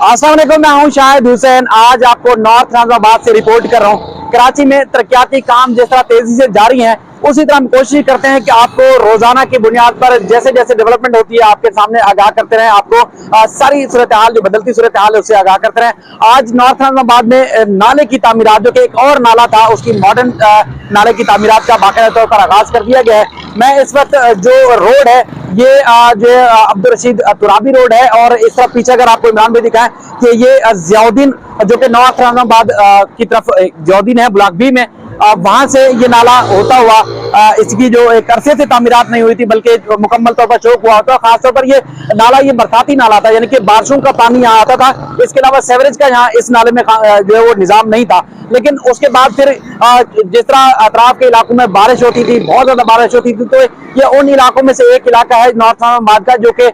अस्सलाम वालेकुम, मैं हूं शाहिद हुसैन। आज आपको नॉर्थ नाजिबाबाद से रिपोर्ट कर रहा हूं। कराची में तरक्याती काम जिस तरह तेजी से जारी हैं, उसी तरह हम कोशिश करते हैं कि आपको रोजाना की बुनियाद पर जैसे जैसे डेवलपमेंट होती है आपके सामने आगाह करते रहें। आपको सारी सूरत हाल, जो बदलती सूरत हाल है, उससे आगाह करते रहें। आज नॉर्थ नाजिबाबाद में नाले की तामीरात, जो कि एक और नाला था, उसकी मॉडर्न नाले की तामीरात का बाकायदा तौर पर आगाज कर दिया गया है। मैं इस वक्त जो रोड है, ये जो अब्दुल रशीद तुराबी रोड है, और इस तरफ पीछे अगर आपको इमरान भाई दिखाएं कि ये जियाउद्दीन, जो कि नॉर्थ नाजिबाबाद की तरफ जियाउद्दीन है ब्लॉक बी में, वहां से ये नाला होता हुआ इसकी जो एक अरसे से तामीरात नहीं हुई थी, बल्कि मुकम्मल तौर पर चौक हुआ होता। खासतौर पर ये नाला, ये बरसाती नाला था, यानी कि बारिशों का पानी यहाँ आता था। इसके अलावा सेवरेज का यहाँ इस नाले में जो है वो निजाम नहीं था। लेकिन उसके बाद फिर जिस तरह अतराफ के इलाकों में बारिश होती थी, बहुत ज्यादा बारिश होती थी, तो ये उन इलाकों में से एक इलाका है नॉर्थ नाजिबाबाद का, जो कि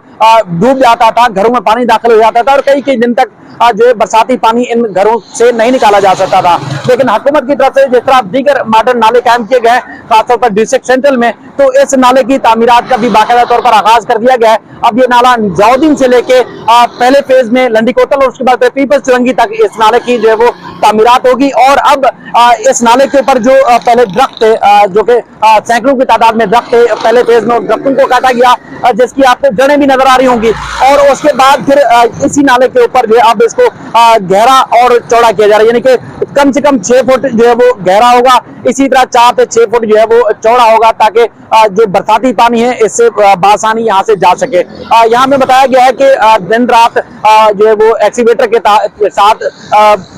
डूब जाता था, घरों में पानी दाखिल हो जाता था, और कई कई दिन तक जो है बरसाती पानी इन घरों से नहीं निकाला जा सकता था। लेकिन हुकूमत की तरफ से जिस तरह दीगर मॉडर्न नाले कायम किए गए, खासतौर पर डिस्ट्रिक्ट सेंट्रल में, तो इस नाले की तामीरात का भी बाकायदा तौर पर आगाज कर दिया गया है। अब ये नाला जियाउद्दीन से लेके पहले फेज में लंडी कोतल और उसके बाद पीपल्स चुरंगी तक इस नाले की जो है वो तामीरात होगी। और अब इस नाले के ऊपर जो पहले दरख्त थे, जो कि सैकड़ों की तादाद में दरख्त थे, पहले फेज में दरख्तों को काटा गया, जिसकी आपको जड़ें भी नजर आ रही होंगी। और उसके बाद फिर इसी नाले के ऊपर जो है अब इसको गहरा और चौड़ा किया जा रहा है, यानी कि कम से कम 6 फुट जो है वो गहरा होगा, इसी तरह 4 से 6 फुट जो है वो चौड़ा होगा, ताकि जो बरसाती पानी है इससे बासानी यहाँ से जा सके। यहाँ में बताया गया है कि दिन रात जो है वो एक्सीवेटर के साथ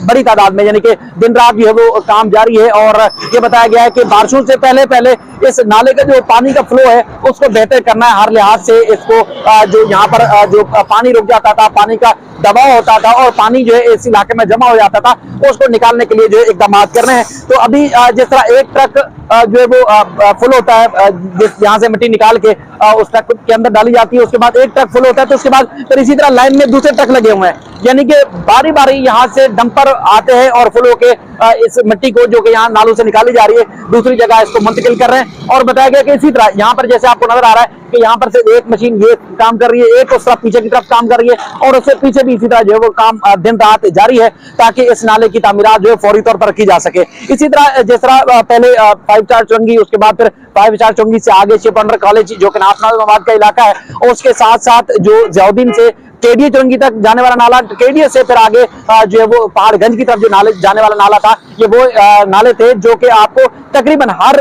बड़ी तादाद में, यानी कि दिन रात जो है वो काम जारी है। और ये बताया गया है कि बारिशों से पहले पहले इस नाले का जो पानी का फ्लो है उसको बेहतर करना है। हर लिहाज से इसको जो यहाँ पर जो पानी रुक जाता था, पानी का दबाव होता था और पानी जो है इस इलाके में जमा हो जाता था, उसको निकालने के लिए जो है इकदाम कर रहे हैं। तो अभी जिस तरह एक ट्रक जो है वो फुल होता है, यहाँ से मिट्टी निकाल के उस ट्रक के अंदर डाली जाती है, उसके बाद एक ट्रक फुल होता है, तो उसके बाद फिर इसी तरह लाइन में दूसरे ट्रक लगे हुए हैं, यानी कि बारी बारी यहाँ से डंपर आते हैं और फुल होके इस मिट्टी को, जो कि यहाँ नालों से निकाली जा रही है, दूसरी जगह इसको मुंतकिल कर रहे हैं। और बताया गया कि इसी तरह यहाँ पर जैसे आपको नजर आ रहा है कि यहाँ पर से एक मशीन ये काम कर रही है, एक उस तरफ पीछे की तरफ काम कर रही है, और उससे पीछे भी इसी तरह जो है वो काम दिन रात जारी है, ताकि इस नाले की तामीरात जो है फौरी तौर पर की जा सके। इसी तरह जिस तरह पहले 5 स्टार चुरंगी, उसके बाद फिर 5 स्टार चुरंगी से आगे शिप अंडर कॉलेज, जो कि नॉर्थ नाजिबाबाद का इलाका है, और उसके साथ साथ जो जियाउद्दीन से केडीए चुरंगी तक जाने वाला नाला, केडीए से फिर आगे जो है वो पहाड़गंज की तरफ जो नाले जाने वाला नाला था, ये वो नाले थे जो कि आपको तकरीबन हर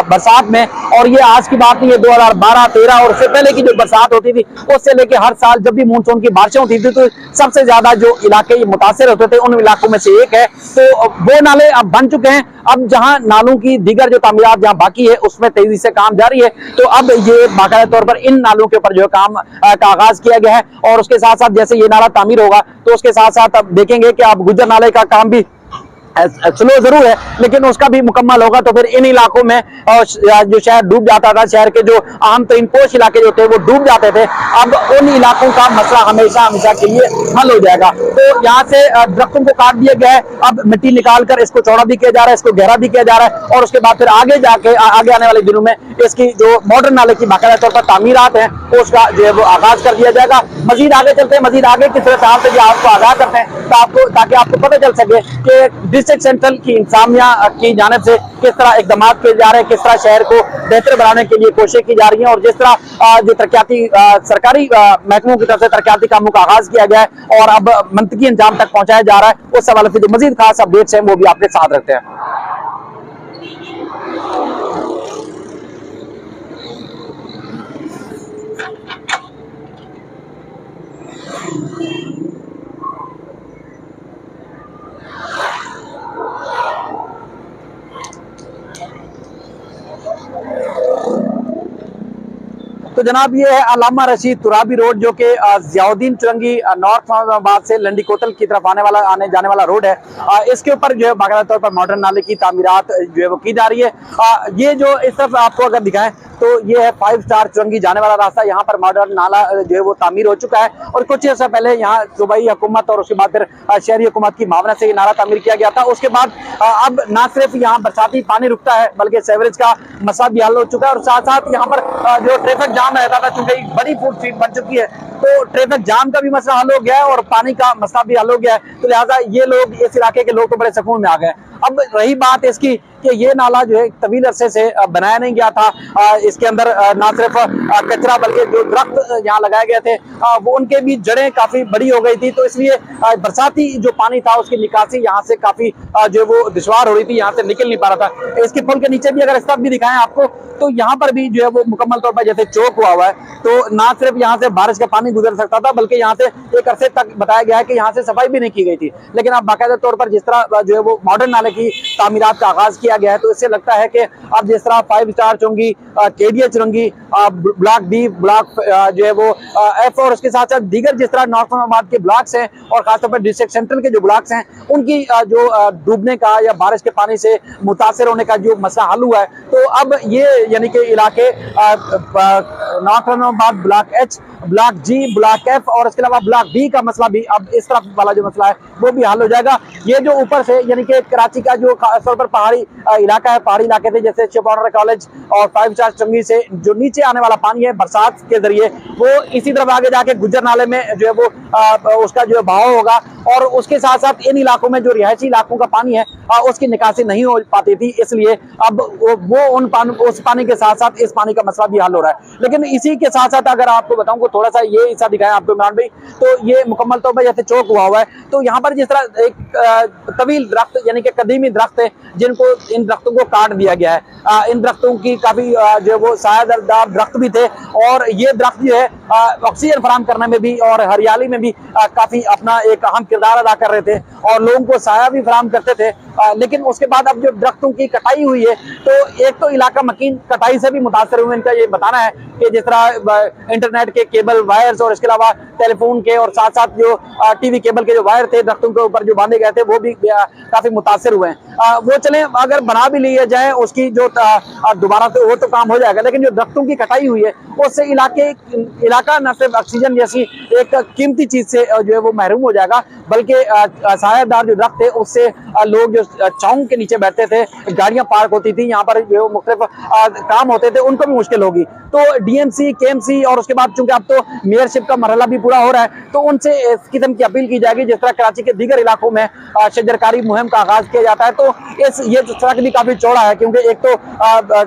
बरसात में, और ये आज की बात नहीं है, 2012, 13 और उससे पहले की जो बरसात होती थी, उससे लेके हर साल जब भी मानसून की बारिशें होती थी, तो सबसे ज्यादा जो इलाके मुतासिर होते थे उन इलाकों में से एक है। तो वो नाले अब बन चुके हैं। अब जहां नालों की दीगर जो तामीरात जहां बाकी है, उसमें तेजी से काम जारी है। तो अब ये बाकायदा तौर पर इन नालों के ऊपर जो है काम का आगाज किया गया है। और उसके साथ साथ जैसे ये नाला तामीर होगा, तो उसके साथ साथ अब देखेंगे कि अब गुज्जर नाले का काम भी स्लो जरूर है, लेकिन उसका भी मुकम्मल होगा। तो फिर इन इलाकों में जो शहर डूब जाता था, शहर के जो आम तरीन पोश इलाके जो थे वो डूब जाते थे, अब उन इलाकों का मसला हमेशा हमेशा के लिए हल हो जाएगा। तो यहाँ से दरख्तों को काट दिया गया है, अब मिट्टी निकाल कर इसको चौड़ा भी किया जा रहा है, इसको गहरा भी किया जा रहा है, और उसके बाद फिर आगे जाके आगे आने वाले दिनों में इसकी जो मॉडर्न नाले की बाकायदा तौर पर तामीरात है, उसका जो है वो आगाज कर दिया जाएगा। मजीद आगे चलते हैं, मजीद आगे किस तरह से आपको आगाह करते हैं, ताकि आपको पता चल सके कि डिस्ट्रिक्ट सेंट्रल की इंतजामिया की जानिब से किस तरह इकदाम किए जा रहे हैं, किस तरह शहर को बेहतर बनाने के लिए कोशिश की जा रही है, और जिस तरह जो तरक्याती सरकारी महकमों की तरफ से तरक्याती कामों का आगाज किया गया है और अब मंतकी अंजाम तक पहुंचाया जा रहा है, उस हवाले से जो मजीद खास अपडेट्स हैं वो भी आपके साथ रखते हैं। तो जनाब, ये है अल्लामा रशीद तुराबी रोड, जो कि जियाउद्दीन चुरंगी नॉर्थ नाजिबाबाद से लंडी कोतल की तरफ आने जाने वाला रोड है। इसके ऊपर जो है बाकायदा तौर पर मॉडर्न नाले की तामीरात जो है वो की जा रही है। ये जो इस तरफ आपको अगर दिखाएं तो ये है 5 स्टार चुरंगी जाने वाला रास्ता। यहाँ पर मॉडर्न नाला जो है वो तामीर हो चुका है और कुछ अर्सा पहले यहाँ सूबाई हुकूमत और उसके बाद फिर शहरी हुकूमत की मावना से ये नाला तामीर किया गया था। उसके बाद अब न सिर्फ यहाँ बरसाती पानी रुकता है बल्कि सेवरेज का मसला भी हल हो चुका है और साथ साथ यहाँ पर जो ट्रैफिक जाम रहता था, चूंकि बड़ी फूड स्ट्रीट बन चुकी है तो ट्रैफिक जाम का भी मसला हल हो गया है और पानी का मसला भी हल हो गया है। तो लिहाजा ये लोग, इस इलाके के लोग तो बड़े सुकून में आ गए। अब रही बात इसकी कि ये नाला जो है तवील अरसे से बनाया नहीं गया था। इसके अंदर ना सिर्फ कचरा बल्कि जो दरख्त यहाँ लगाए गए थे वो उनके भी जड़ें काफी बड़ी हो गई थी, तो इसलिए बरसाती जो पानी था उसकी निकासी यहाँ से काफी जो वो दुश्वार हो रही थी, यहाँ से निकल नहीं पा रहा था। इसके पुल के नीचे भी अगर स्टफ भी दिखाएं आपको तो यहाँ पर भी जो है वो मुकम्मल तौर पर जैसे चौक हुआ हुआ है, तो ना सिर्फ यहाँ से बारिश का पानी गुजर सकता था बल्कि यहाँ से एक अरसे तक बताया गया है कि यहाँ से सफाई भी नहीं की गई थी। लेकिन अब बाकायदा तौर पर जिस तरह जो है वो मॉडर्न नाले की तामीरात का आगाज किया गया है तो इससे लगता है कि अब जिस तरह 5 star Chowrangi, KDA Chowrangi, block D, block जो है वो एफ और उसके साथ साथ दीगर जिस तरह नॉर्थ इस्लामाबाद के ब्लॉक्स हैं और खासतौर पर डिस्ट्रिक्ट सेंट्रल के जो ब्लॉक्स हैं उनकी जो डूबने का या बारिश के पानी से मुतासर होने का जो मसला हल हुआ है, तो अब ये यानी कि इलाके north Islamabad block H, block जी, ब्लॉक एफ और इसके अलावा ब्लॉक बी का मसला भी अब इस तरफ वाला जो मसला है वो भी हल हो जाएगा। ये जो ऊपर से यानी कि कराची का जो खासतौर पर पहाड़ी इलाका है, पहाड़ी इलाके थे जैसे शिपवाडर कॉलेज और 5 स्टार चुरंगी से जो नीचे आने वाला पानी है बरसात के जरिए वो इसी तरफ आगे जाके गुज्जर नाले में जो है वो उसका जो बहाव होगा और उसके साथ साथ इन इलाकों में जो रिहायशी इलाकों का पानी है उसकी निकासी नहीं हो पाती थी, इसलिए अब वो उस पानी के साथ साथ इस पानी का मसला भी हल हो रहा है। लेकिन इसी के साथ साथ अगर आपको बताऊं थोड़ा सा ये हिस्सा दिखाया आपको इमरान भाई, तो ये मुकम्मल तौर पर जैसे चौक हुआ है तो यहाँ पर जिस तरह एक तवील दरख्त यानी कि कदीमी दरख्त है जिनको इन दरख्तों को काट दिया गया है। इन दरख्तों की काफी जो वो सायादार दरख्त भी थे और ये दरख्त जो है ऑक्सीजन फराहम करने में भी और हरियाली में भी काफी अपना एक अहम किरदार अदा कर रहे थे और लोगों को साया भी फराहम करते थे। लेकिन उसके बाद अब जो दरख्तों की कटाई हुई है तो एक तो इलाका मकीन कटाई से भी मुतासर हुए। इनका ये बताना है कि जिस तरह इंटरनेट के केबल वायर्स और इसके अलावा टेलीफोन के और साथ साथ जो टीवी केबल के जो वायर थे दरख्तों के ऊपर जो बांधे गए थे वो भी काफी मुतासर हुए हैं। वो चले अगर बना भी लिया जाए उसकी जो दोबारा तो वो तो काम हो जाएगा, लेकिन जो दरख्तों की कटाई हुई है उससे इलाका न सिर्फ ऑक्सीजन जैसी एक कीमती चीज से जो है वो महरूम हो जाएगा बल्कि सायादार जो दरख्त थे उससे लोग जो चौंक के नीचे बैठते थे, गाड़ियां पार्क होती थी, यहाँ पर जो मुख्तलिफ काम होते थे उनको भी मुश्किल होगी। तो डीएमसी, केएमसी और उसके बाद चूंकि अब तो मेयरशिप का मरहला भी पूरा हो रहा है तो उनसे इस किस्म की अपील की जाएगी जिस तरह कराची के दीगर इलाकों में शजरकारी मुहिम का आगाज किया जाता है। तो ये सड़क भी काफी चौड़ा है क्योंकि एक तो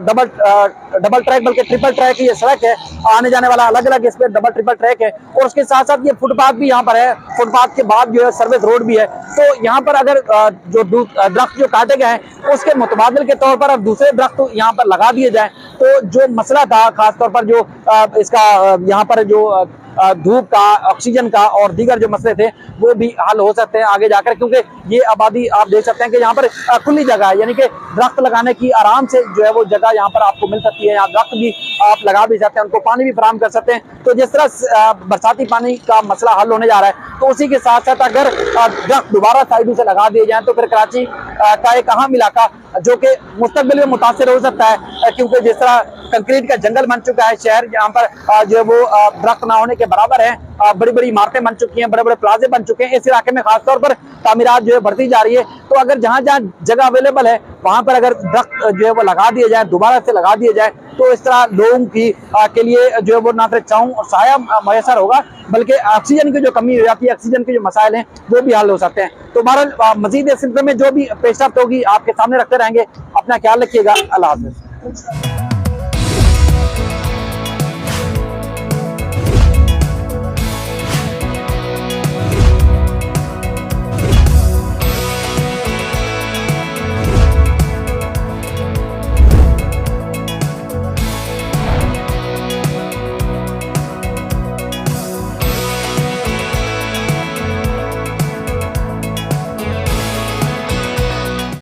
डबल ट्रैक बल्कि ट्रिपल ट्रैक ये सड़क है, आने जाने वाला अलग अलग इस पे डबल ट्रिपल ट्रैक है और उसके साथ साथ ये फुटपाथ भी यहाँ पर है, फुटपाथ के बाद जो है सर्विस रोड भी है। तो यहाँ पर अगर जो दरख्त जो काटे गए हैं उसके मुतबादिल के तौर पर अब दूसरे दरख्त यहाँ पर लगा दिए जाए तो जो मसला था खासतौर पर जो इसका यहाँ पर जो धूप का, ऑक्सीजन का और दीगर जो मसले थे वो भी हल हो सकते हैं आगे जाकर, क्योंकि ये आबादी आप देख सकते हैं कि यहाँ पर खुली जगह है यानी कि दरख्त लगाने की आराम से जो है वो जगह यहाँ पर आपको मिल सकती है। यहाँ दरख्त भी आप लगा भी सकते हैं, उनको पानी भी फराहम कर सकते हैं। तो जिस तरह बरसाती पानी का मसला हल होने जा रहा है तो उसी के साथ साथ अगर दरख्त दोबारा साइडों से लगा दिए जाए तो फिर कराची का एक अहम इलाका जो कि मुस्तकबिल में मुतासिर हो सकता है, क्योंकि जिस तरह कंक्रीट का जंगल बन चुका है शहर, जहाँ पर जो वो दरख्त ना होने के बराबर है, बड़ी बड़ी इमारतें बन चुकी हैं, बड़े बड़े प्लाजे बन चुके हैं। इस इलाके में खासतौर पर तामीरात जो है बढ़ती जा रही है। तो अगर जहाँ जहाँ जगह अवेलेबल है वहां पर अगर दरख्त जो है वो लगा दिए जाए, दोबारा से लगा दिए जाए तो इस तरह लोगों की के लिए जो है वो ना सिर्फ छांव और साया मैसर होगा बल्कि ऑक्सीजन की जो कमी हो जाती है, ऑक्सीजन के जो मसाइल हैं वो भी हल हो सकते हैं। तो बहरहाल मजीद इस सिलसिले में जो भी पेशरफ्त होगी आपके सामने रखते रहेंगे। अपना ख्याल रखिएगा। अल्लाह हाफ़िज़।